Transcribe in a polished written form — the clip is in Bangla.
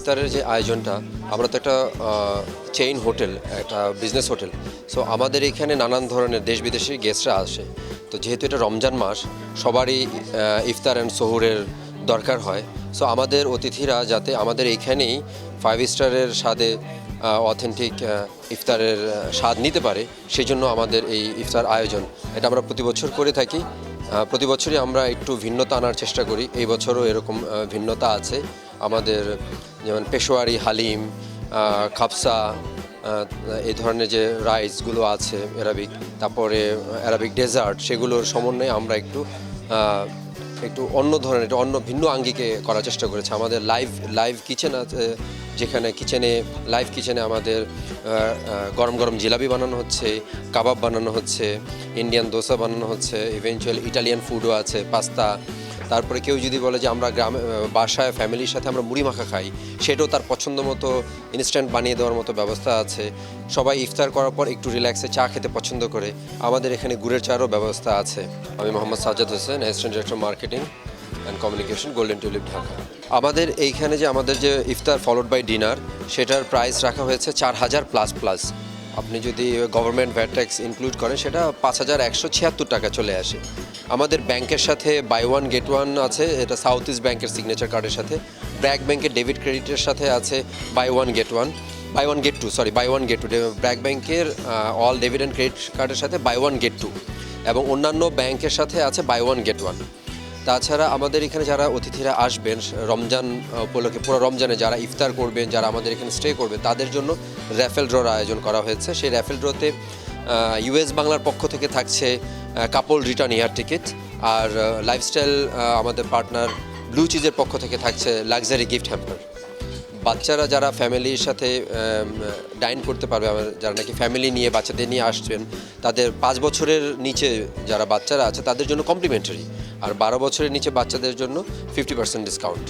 ইফতারের যে আয়োজনটা, আমরা তো একটা চেইন হোটেল, একটা বিজনেস হোটেল। সো আমাদের এখানে নানান ধরনের দেশ বিদেশি গেস্টরা আসে। তো যেহেতু এটা রমজান মাস, সবারই ইফতার অ্যান্ড সহুরের দরকার হয়। সো আমাদের অতিথিরা যাতে আমাদের এইখানেই 5 স্টারের স্বাদে অথেন্টিক ইফতারের স্বাদ নিতে পারে, সেই জন্য আমাদের এই ইফতার আয়োজন। এটা আমরা প্রতি বছর করে থাকি। প্রতি বছরই আমরা একটু ভিন্নতা আনার চেষ্টা করি। এই বছরও এরকম ভিন্নতা আছে আমাদের, যেমন পেশোয়ারি হালিম, খাপসা, এই ধরনের যে রাইসগুলো আছে অ্যারাবিক, তারপরে অ্যারাবিক ডেজার্ট, সেগুলোর সমন্বয়ে আমরা একটু একটু অন্য ধরনের, একটু অন্য ভিন্ন আঙ্গিকে করার চেষ্টা করেছি। আমাদের লাইভ কিচেন আছে, যেখানে লাইভ কিচেনে আমাদের গরম গরম জিলাপি বানানো হচ্ছে, কাবাব বানানো হচ্ছে, ইন্ডিয়ান দোসা বানানো হচ্ছে, ইভেনচুয়াল ইটালিয়ান ফুডও আছে, পাস্তা। তারপরে কেউ যদি বলে যে আমরা গ্রামে বাসায় ফ্যামিলির সাথে আমরা মুড়ি মাখা খাই, সেটাও তার পছন্দ মতো ইনস্ট্যান্ট বানিয়ে দেওয়ার মতো ব্যবস্থা আছে। সবাই ইফতার করার পর একটু রিল্যাক্সে চা খেতে পছন্দ করে, আমাদের এখানে গুড়ের চারও ব্যবস্থা আছে। আমি Mohammad Sajjad Hossain, assistant director marketing and communication, golden tulip, Dhaka. আমাদের এইখানে যে আমাদের যে ইফতার ফলোড বাই ডিনার, সেটার প্রাইস রাখা হয়েছে 4000 প্লাস। আপনি যদি গভর্নমেন্ট ভ্যাট ট্যাক্স ইনক্লুড করেন, সেটা 5176 টাকা চলে আসে। আমাদের ব্যাংকের সাথে বাই ওয়ান গেট ওয়ান আছে, এটা সাউথ ইস্ট ব্যাংকের সিগনেচার কার্ডের সাথে। ব্র্যাক ব্যাংকের ডেবিট ক্রেডিটের সাথে আছে buy one get two. BRAC ব্যাংকের অল ডেবিট অ্যান্ড ক্রেডিট কার্ডের সাথে বাই ওয়ান গেট টু, এবং অন্যান্য ব্যাংকের সাথে আছে বাই ওয়ান গেট ওয়ান। তাছাড়া আমাদের এখানে যারা অতিথিরা আসবেন রমজান উপলক্ষে, পুরো রমজানে যারা ইফতার করবেন, যারা আমাদের এখানে স্টে করবে, তাদের জন্য র্যাফেল ড্রর আয়োজন করা হয়েছে। সেই র্যাফেল ড্রতে ইউএস বাংলার পক্ষ থেকে থাকছে কাপল রিটার্ন এয়ার টিকিট, আর লাইফস্টাইল আমাদের পার্টনার ব্লু চিজের পক্ষ থেকে থাকছে লাক্সারি গিফট হ্যাম্পার। বাচ্চারা যারা ফ্যামিলির সাথে ডাইন করতে পারবে, যারা নাকি ফ্যামিলি নিয়ে বাচ্চাদের নিয়ে আসবেন, তাদের 5 বছরের নিচে যারা বাচ্চারা আছে তাদের জন্য কমপ্লিমেন্টারি, আর 12 বছরের নিচে বাচ্চাদের জন্য 50% ডিসকাউন্ট।